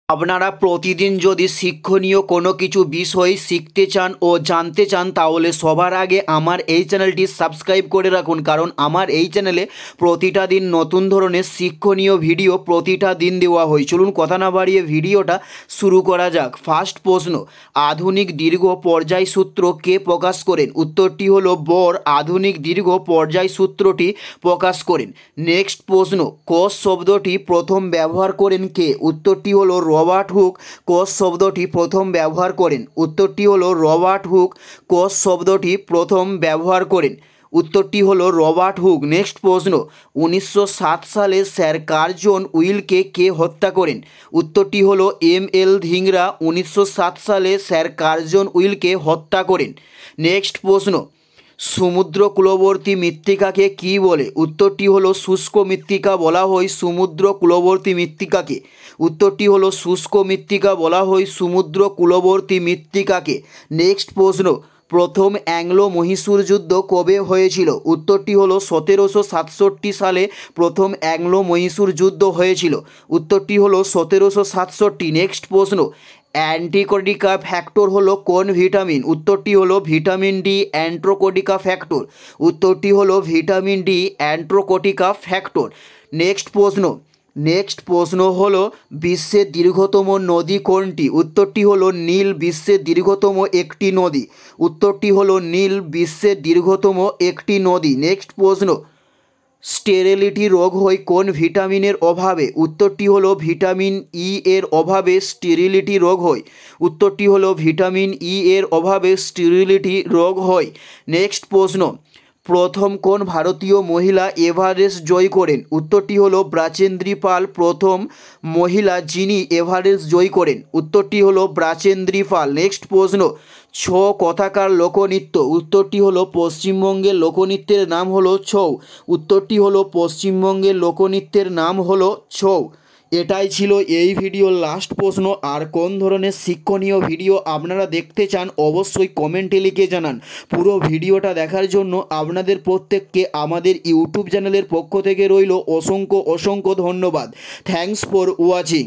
আপনারা প্রতিদিন যদি শিক্ষণীয় কোনো কিছু বিষয় শিখতে চান ও জানতে চান তাহলে সবার আগে আমার এই চ্যানেলটি সাবস্ক্রাইব করে রাখুন, কারণ আমার এই চ্যানেলে প্রতিটা দিন নতুন ধরনের শিক্ষণীয় ভিডিও প্রতিটা দিন দেওয়া হয়। চলুন কথা না বাড়িয়ে ভিডিওটা শুরু করা যাক। ফার্স্ট প্রশ্ন, আধুনিক দীর্ঘ পর্যায় সূত্র কে প্রকাশ করেন? উত্তরটি হলো বোর আধুনিক দীর্ঘ পর্যায় সূত্রটি প্রকাশ করেন। নেক্সট প্রশ্ন, কোষ শব্দটি প্রথম ব্যবহার করেন কে? উত্তরটি হলো রবার্ট হুক কোষ শব্দটি প্রথম ব্যবহার করেন। উত্তরটি হলো রবার্ট হুক কোষ শব্দটি প্রথম ব্যবহার করেন। উত্তরটি হলো রবার্ট হুক। নেক্সট প্রশ্ন, 1907 সালে স্যার কার্জন উইলকে কে হত্যা করেন? উত্তরটি হলো এম.এল. ধিংরা 1907 সালে স্যার কার্জন উইলকে হত্যা করেন। নেক্সট প্রশ্ন, সমুদ্রকূলবর্তী মৃত্তিকাকে কি বলে? উত্তরটি হলো শুষ্ক মৃত্তিকা বলা হয় সমুদ্র কূলবর্তী মৃত্তিকাকে। উত্তরটি হলো শুষ্ক মৃত্তিকা বলা হয় সমুদ্র কূলবর্তী মৃত্তিকাকে। নেক্সট প্রশ্ন, প্রথম অ্যাংলো মহীশূর যুদ্ধ কবে হয়েছিল? উত্তরটি হলো 1767 সালে প্রথম অ্যাংলো মহীশূর যুদ্ধ হয়েছিল। উত্তরটি হলো 1767। নেক্সট প্রশ্ন, অ্যান্টিকোটিকা ফ্যাক্টর হলো কোন ভিটামিন? উত্তরটি হলো ভিটামিন ডি অ্যান্ট্রোকোটিকা ফ্যাক্টর। উত্তরটি হলো ভিটামিন ডি অ্যান্ট্রোকোটিকা ফ্যাক্টর। নেক্সট প্রশ্ন হলো বিশ্বের দীর্ঘতম নদী কোনটি? উত্তরটি হলো নীল বিশ্বের দীর্ঘতম একটি নদী। উত্তরটি হলো নীল বিশ্বের দীর্ঘতম একটি নদী। নেক্সট প্রশ্ন, স্টেরিলিটি রোগ হয় কোন ভিটামিনের অভাবে? উত্তরটি হলো ভিটামিন ই এর অভাবে স্টেরিলিটি রোগ হয়। উত্তরটি হলো ভিটামিন ই এর অভাবে স্টেরিলিটি রোগ হয়। নেক্সট প্রশ্ন, প্রথম কোন ভারতীয় মহিলা এভারেস্ট জয় করেন? উত্তরটি হলো ব্রাচেন্দ্রী পাল প্রথম মহিলা যিনি এভারেস্ট জয় করেন। উত্তরটি হলো ব্রাচেন্দ্রী পাল। নেক্সট প্রশ্ন, ছ কথাকার লোকনৃত্য। উত্তরটি হলো পশ্চিমবঙ্গের লোকনৃত্যের নাম হলো ছৌ। উত্তরটি হলো পশ্চিমবঙ্গের লোকনৃত্যের নাম হলো ছৌ। এটাই ছিল এই ভিডিওর লাস্ট প্রশ্ন। আর কোন ধরনের শিক্ষণীয় ভিডিও আপনারা দেখতে চান অবশ্যই কমেন্টে লিখে জানান। পুরো ভিডিওটা দেখার জন্য আপনাদের প্রত্যেককে আমাদের ইউটিউব চ্যানেলের পক্ষ থেকে রইল অসংখ্য ধন্যবাদ। Thanks for watching.